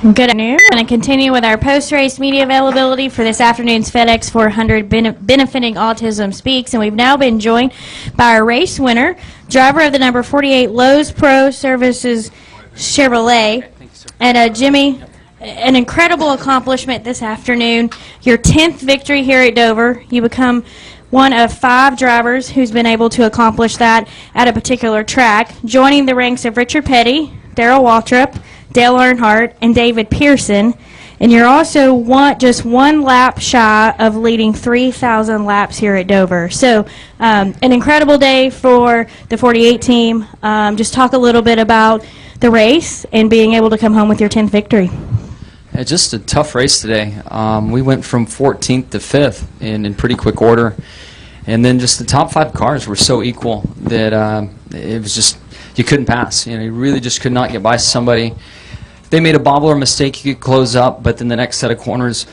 Good afternoon. We're going to continue with our post-race media availability for this afternoon's FedEx 400 benefiting Autism Speaks, and we've now been joined by our race winner, driver of the number 48 Lowe's Pro Services Chevrolet, and Jimmie. An incredible accomplishment this afternoon. Your 10th victory here at Dover. You become one of 5 drivers who's been able to accomplish that at a particular track, joining the ranks of Richard Petty, Darrell Waltrip, Dale Earnhardt, and David Pearson. And you're also just one lap shy of leading 3,000 laps here at Dover. So an incredible day for the 48 team. Just talk a little bit about the race and being able to come home with your 10th victory. Yeah, just a tough race today. We went from 14th to 5th in pretty quick order. And then just the top 5 cars were so equal that it was just, you couldn't pass. You know, you really just could not get by somebody. If they made a bobble or mistake, you could close up, but then the next set of corners,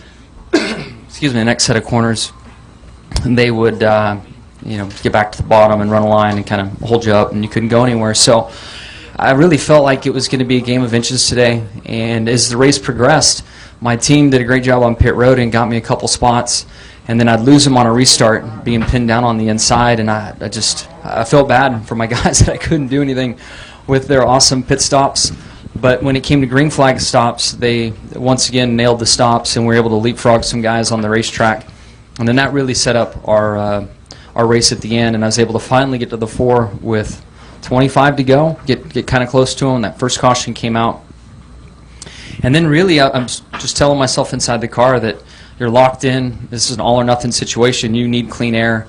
excuse me, the next set of corners, they would, get back to the bottom and run a line and kind of hold you up, and you couldn't go anywhere. So I really felt like it was going to be a game of inches today. And as the race progressed, my team did a great job on pit road and got me a couple spots. And then I'd lose them on a restart, being pinned down on the inside, and I felt bad for my guys that I couldn't do anything with their awesome pit stops. But when it came to green flag stops, they once again nailed the stops, and we were able to leapfrog some guys on the racetrack. And then that really set up our race at the end, and I was able to finally get to the 4 with 25 to go, get kind of close to them. That first caution came out. And then really I'm just telling myself inside the car that you're locked in. This is an all-or-nothing situation. You need clean air.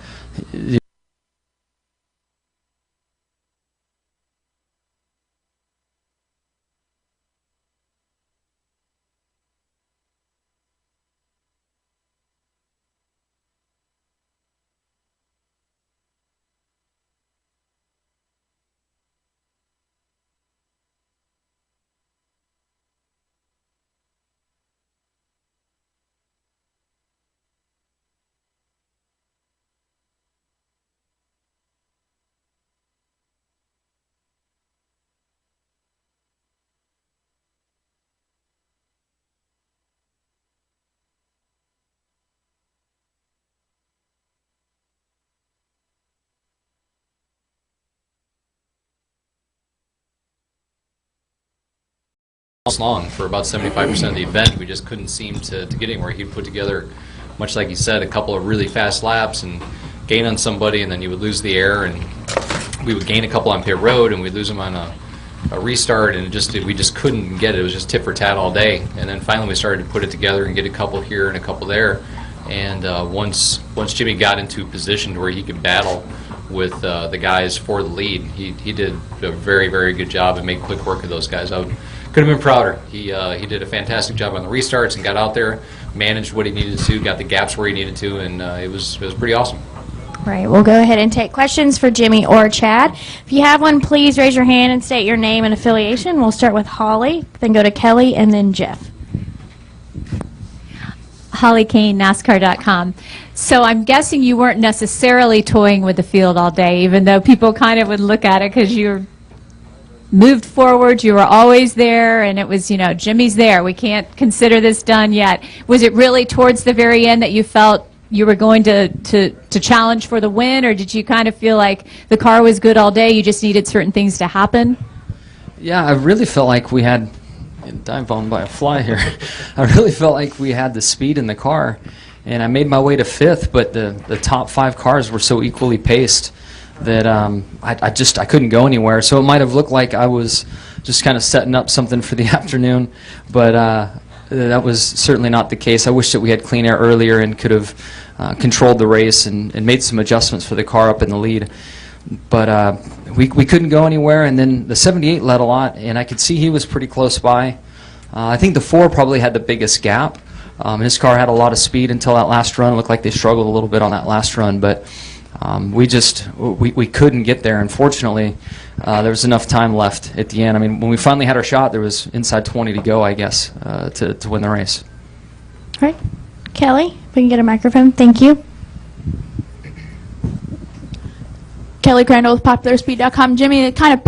Long for about 75% of the event. We just couldn't seem to get anywhere. He'd put together, much like he said, a couple of really fast laps and gain on somebody, and then you would lose the air, and we would gain a couple on pit road, and we'd lose them on a restart, and we just couldn't get it. It was just tit for tat all day. And then finally we started to put it together and get a couple here and a couple there. And once Jimmie got into a position where he could battle with the guys for the lead, he did a very, very good job and made quick work of those guys. Could have been prouder. He did a fantastic job on the restarts and got out there, managed what he needed to, got the gaps where he needed to, and it was pretty awesome. Right, we'll go ahead and take questions for Jimmie or Chad. If you have one, please raise your hand and state your name and affiliation. We'll start with Holly, then go to Kelly, and then Jeff. Holly Kane, NASCAR.com. So I'm guessing you weren't necessarily toying with the field all day, even though people kind of would look at it because you're moved forward, you were always there, and it was, Jimmie's there. We can't consider this done yet. Was it really towards the very end that you felt you were going to challenge for the win, or did you kind of feel like the car was good all day, you just needed certain things to happen? Yeah, I really felt like we had, dive on by a fly here, I really felt like we had the speed in the car, and I made my way to 5th, but the top 5 cars were so equally paced that I couldn't go anywhere. So it might have looked like I was just kind of setting up something for the afternoon, but that was certainly not the case. I wish that we had clean air earlier and could have controlled the race and made some adjustments for the car up in the lead. But we couldn't go anywhere, and then the 78 led a lot, and I could see he was pretty close by. I think the 4 probably had the biggest gap. His car had a lot of speed until that last run. It looked like they struggled a little bit on that last run, but we couldn't get there. Unfortunately, there was enough time left at the end. I mean, when we finally had our shot, there was inside 20 to go, I guess, to win the race. All right. Kelly, if we can get a microphone. Thank you. Kelly Crandall with PopularSpeed.com. Jimmie, kind of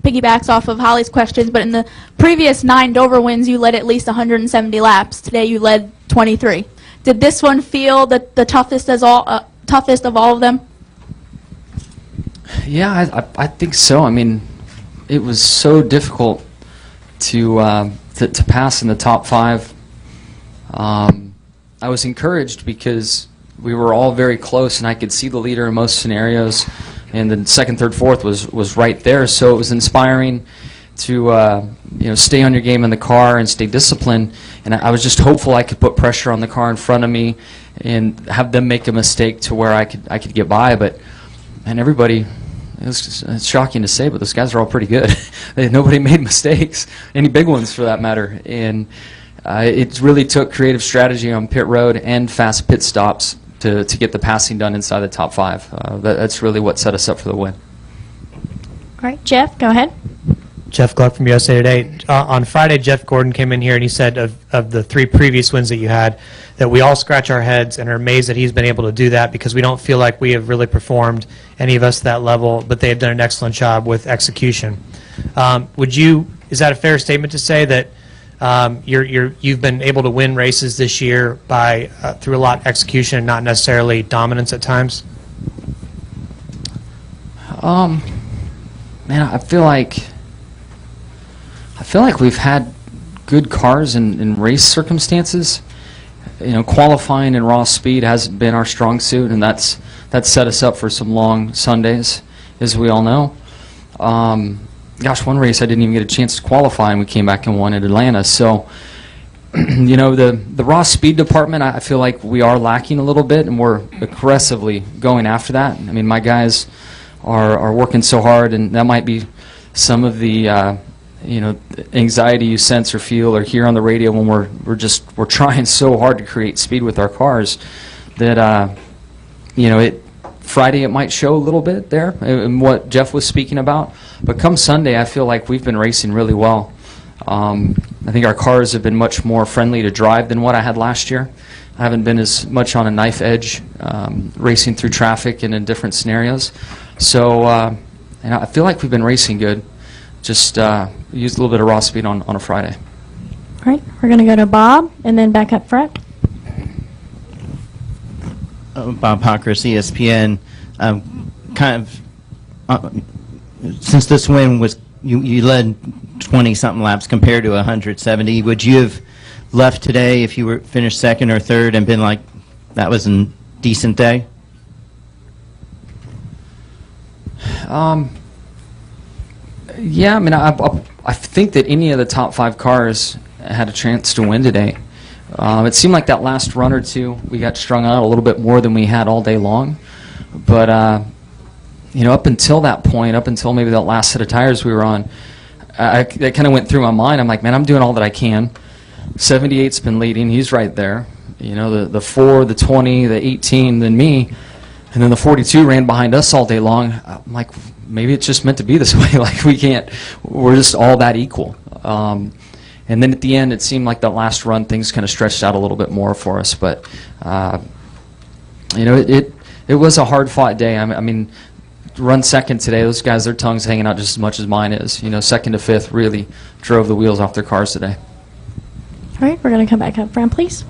piggybacks off of Holly's questions, but in the previous 9 Dover wins, you led at least 170 laps. Today you led 23. Did this one feel the toughest toughest of all of them? Yeah, I think so. I mean, it was so difficult to pass in the top 5. I was encouraged because we were all very close, and I could see the leader in most scenarios, and the second, third, fourth was right there. So it was inspiring to stay on your game in the car and stay disciplined. And I was just hopeful I could put pressure on the car in front of me and have them make a mistake to where I could get by. And everybody, it's shocking to say, but those guys are all pretty good. Nobody made mistakes, any big ones for that matter. And it really took creative strategy on pit road and fast pit stops to get the passing done inside the top 5. That's really what set us up for the win. All right, Jeff, go ahead. Jeff Gluck from USA Today. On Friday, Jeff Gordon came in here and he said of the 3 previous wins that you had, that we all scratch our heads and are amazed that he's been able to do that because we don't feel like we have really performed, any of us, to that level, but they have done an excellent job with execution. Is that a fair statement to say that you've been able to win races this year by through a lot of execution and not necessarily dominance at times? Man, I feel like we've had good cars in race circumstances. Qualifying and raw speed hasn't been our strong suit, and that's set us up for some long Sundays, as we all know. Gosh, one race I didn't even get a chance to qualify, and we came back and won at Atlanta. So, the raw speed department, I feel like we are lacking a little bit, and we're aggressively going after that. I mean, my guys are working so hard, and that might be some of the anxiety you sense or feel or hear on the radio when we're trying so hard to create speed with our cars that Friday it might show a little bit there in what Jeff was speaking about, but come Sunday I feel like we've been racing really well. I think our cars have been much more friendly to drive than what I had last year. I haven't been as much on a knife edge racing through traffic and in different scenarios. So and I feel like we've been racing good. Just use a little bit of raw speed on a Friday. All right, we're going to go to Bob and then back up front. Bob Pockris, ESPN. Since this win was, you led 20-something laps compared to 170, would you have left today if you were finished second or third and been like, that was a decent day? Yeah, I mean, I think that any of the top 5 cars had a chance to win today. It seemed like that last run or two, we got strung out a little bit more than we had all day long. But, up until that point, up until maybe that last set of tires we were on, that kind of went through my mind. I'm like, man, I'm doing all that I can. 78's been leading. He's right there. The 4, the 20, the 18, then me. And then the 42 ran behind us all day long. I'm like, maybe it's just meant to be this way. Like, we're just all that equal. And then at the end, it seemed like that last run, things kind of stretched out a little bit more for us. But, it was a hard-fought day. I mean, run second today, those guys, their tongue's hanging out just as much as mine is. Second to fifth really drove the wheels off their cars today. All right, we're going to come back up front, please.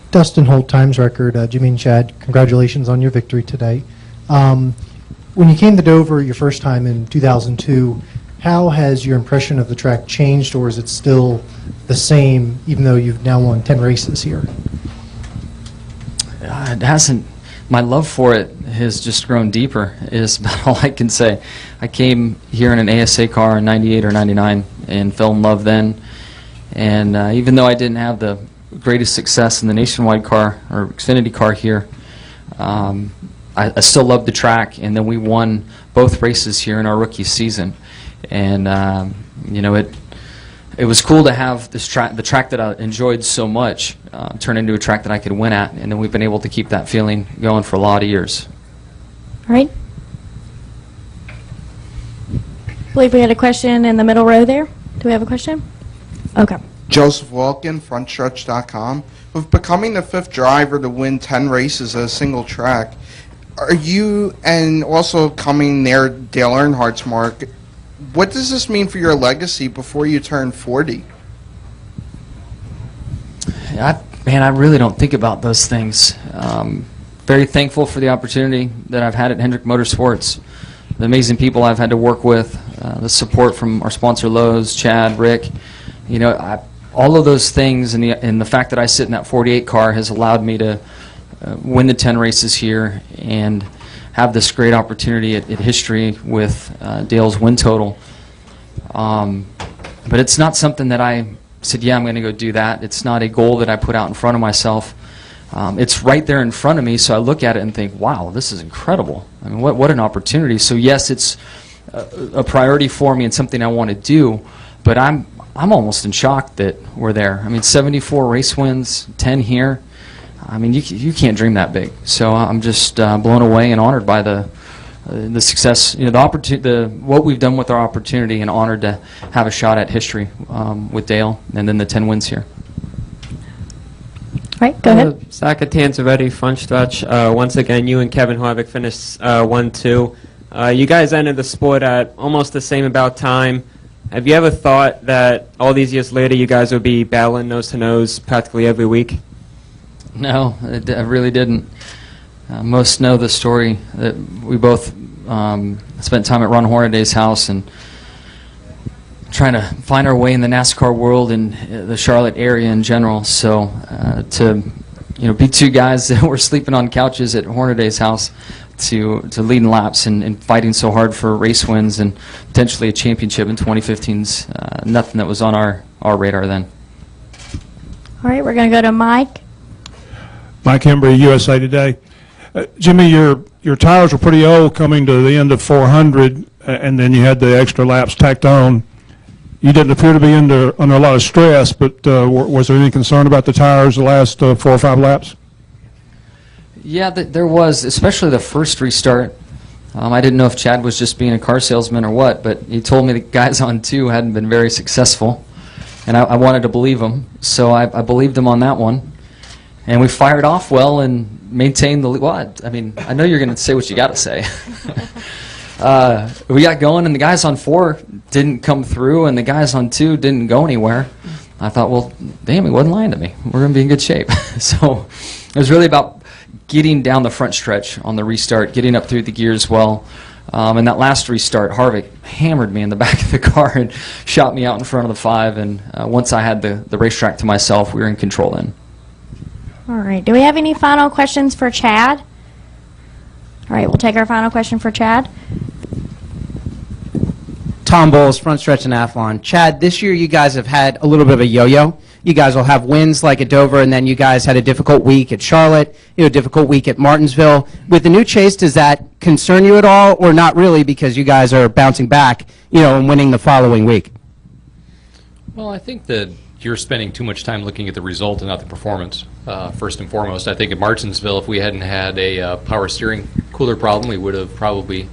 Dustin Holt, Times Record. Jimmie and Chad, congratulations on your victory today. When you came to Dover your first time in 2002, how has your impression of the track changed, or is it still the same, even though you've now won 10 races here? It hasn't. My love for it has just grown deeper, is about all I can say. I came here in an ASA car in 98 or 99 and fell in love then. And even though I didn't have the greatest success in the Nationwide car or Xfinity car here, I still loved the track, and then we won both races here in our rookie season. And it was cool to have this the track that I enjoyed so much turn into a track that I could win at, and then we've been able to keep that feeling going for a lot of years. All right. I believe we had a question in the middle row there. Do we have a question? Okay. Joseph Wilkin, frontstretch.com. With becoming the 5th driver to win 10 races at a single track, are you, and also coming near Dale Earnhardt's mark, what does this mean for your legacy before you turn 40? Man, I really don't think about those things. Very thankful for the opportunity that I've had at Hendrick Motorsports, the amazing people I've had to work with, the support from our sponsor Lowe's, Chad, Rick. You know, all of those things, and the fact that I sit in that 48 car has allowed me to win the 10 races here and have this great opportunity at history with Dale's win total. But it's not something that I said, yeah, I'm going to go do that. It's not a goal that I put out in front of myself. It's right there in front of me, so I look at it and think, wow, this is incredible. I mean, what an opportunity. So yes, it's a priority for me and something I want to do, but I'm almost in shock that we're there. I mean, 74 race wins, 10 here. I mean, you can't dream that big. So I'm just blown away and honored by the success, you know, the opportunity, what we've done with our opportunity, and honored to have a shot at history with Dale, and then the 10 wins here. All right, go ahead. Zach Tanzavetti, front stretch. Once again, you and Kevin Harvick finished 1-2. You guys ended the sport at almost the same about time. Have you ever thought that all these years later you guys would be battling nose-to-nose practically every week? No, I really didn't. Most know the story that we both spent time at Ron Hornaday's house and trying to find our way in the NASCAR world and the Charlotte area in general. So to be two guys that were sleeping on couches at Hornaday's house, to leading laps and fighting so hard for race wins and potentially a championship in 2015's nothing that was on our radar then. All right, we're going to go to Mike. Mike Hembry, USA Today. Jimmie, your tires were pretty old coming to the end of 400, and then you had the extra laps tacked on. You didn't appear to be under a lot of stress, but was there any concern about the tires the last 4 or 5 laps? Yeah, there was, especially the first restart. I didn't know if Chad was just being a car salesman or what, but he told me the guys on 2 hadn't been very successful, and I wanted to believe him, so I believed him on that one. And we fired off well and maintained the lead. Well, I mean, I know you're going to say what you got to say. We got going, and the guys on 4 didn't come through, and the guys on 2 didn't go anywhere. I thought, well, damn, he wasn't lying to me. We're going to be in good shape. So it was really about getting down the front stretch on the restart, getting up through the gears well. And that last restart, Harvick hammered me in the back of the car and shot me out in front of the 5. And once I had the racetrack to myself, we were in control then. All right. Do we have any final questions for Chad? All right, we'll take our final question for Chad. Tom Bowles, front stretch and Athlon. Chad, this year you guys have had a little bit of a yo-yo. You guys will have wins like at Dover, and then you guys had a difficult week at Charlotte, a difficult week at Martinsville. With the new chase, does that concern you at all, or not really, because you guys are bouncing back, and winning the following week? Well, I think that you're spending too much time looking at the result and not the performance, first and foremost. I think at Martinsville, if we hadn't had a power steering cooler problem, we would have probably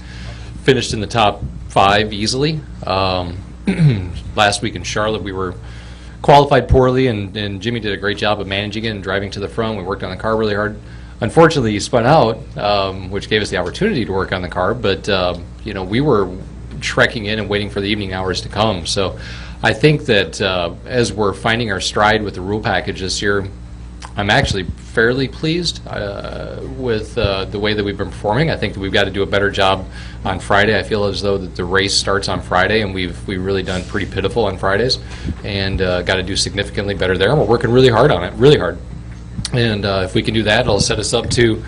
finished in the top 5 easily. Last week in Charlotte, we were qualified poorly, and Jimmie did a great job of managing it and driving to the front. We worked on the car really hard. Unfortunately, he spun out, which gave us the opportunity to work on the car, but we were trekking in and waiting for the evening hours to come. So I think that as we're finding our stride with the rule package this year, I'm actually fairly pleased with the way that we've been performing. I think that we've got to do a better job on Friday. I feel as though that the race starts on Friday, and we've really done pretty pitiful on Fridays, and got to do significantly better there. And we're working really hard on it, really hard. And if we can do that, it'll set us up to,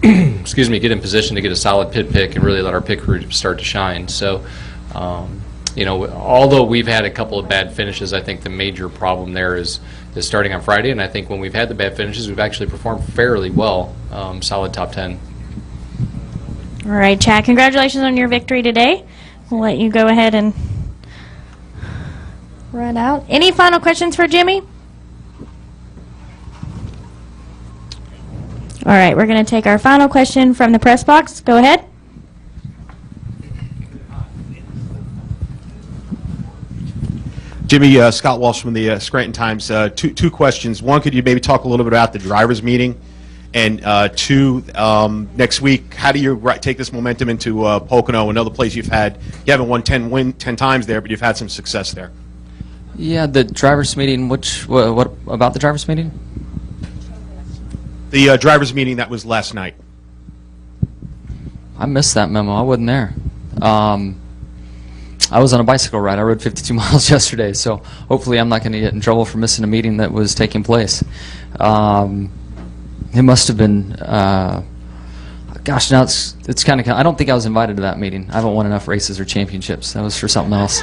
excuse me, get in position to get a solid pit pick and really let our pit crew start to shine. So, although we've had a couple of bad finishes, I think the major problem there is starting on Friday, and I think when we've had the bad finishes, we've actually performed fairly well, solid top 10. All right, Chad, congratulations on your victory today. We'll let you go ahead and run out. Any final questions for Jimmie? All right, we're going to take our final question from the press box. Go ahead. Jimmie, Scott Walsh from the Scranton Times. Two questions. One, could you maybe talk a little bit about the drivers' meeting? And two, next week, how do you take this momentum into Pocono, another place you haven't won 10 times there, but you've had some success there? Yeah, the drivers' meeting. What about the drivers' meeting? The drivers' meeting that was last night. I missed that memo. I wasn't there. I was on a bicycle ride. I rode 52 miles yesterday, so hopefully I'm not going to get in trouble for missing a meeting that was taking place. It must have been, gosh, now it's kind of, I don't think I was invited to that meeting. I haven't won enough races or championships. That was for something else.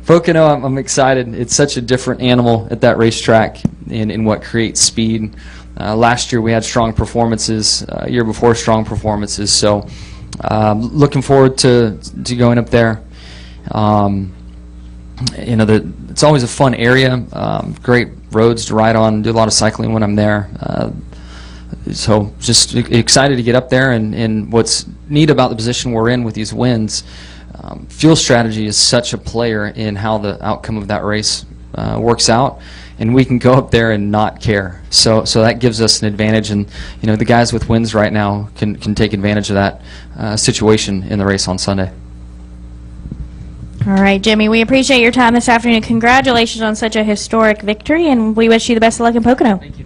Pocono, I'm excited. It's such a different animal at that racetrack in what creates speed. Last year we had strong performances, year before strong performances, so looking forward to going up there. It's always a fun area, great roads to ride on, do a lot of cycling when I'm there. So just excited to get up there, and what's neat about the position we're in with these wins, fuel strategy is such a player in how the outcome of that race works out, and we can go up there and not care. So that gives us an advantage, and the guys with wins right now can take advantage of that situation in the race on Sunday. All right, Jimmie, we appreciate your time this afternoon. Congratulations on such a historic victory, and we wish you the best of luck in Pocono. Thank you.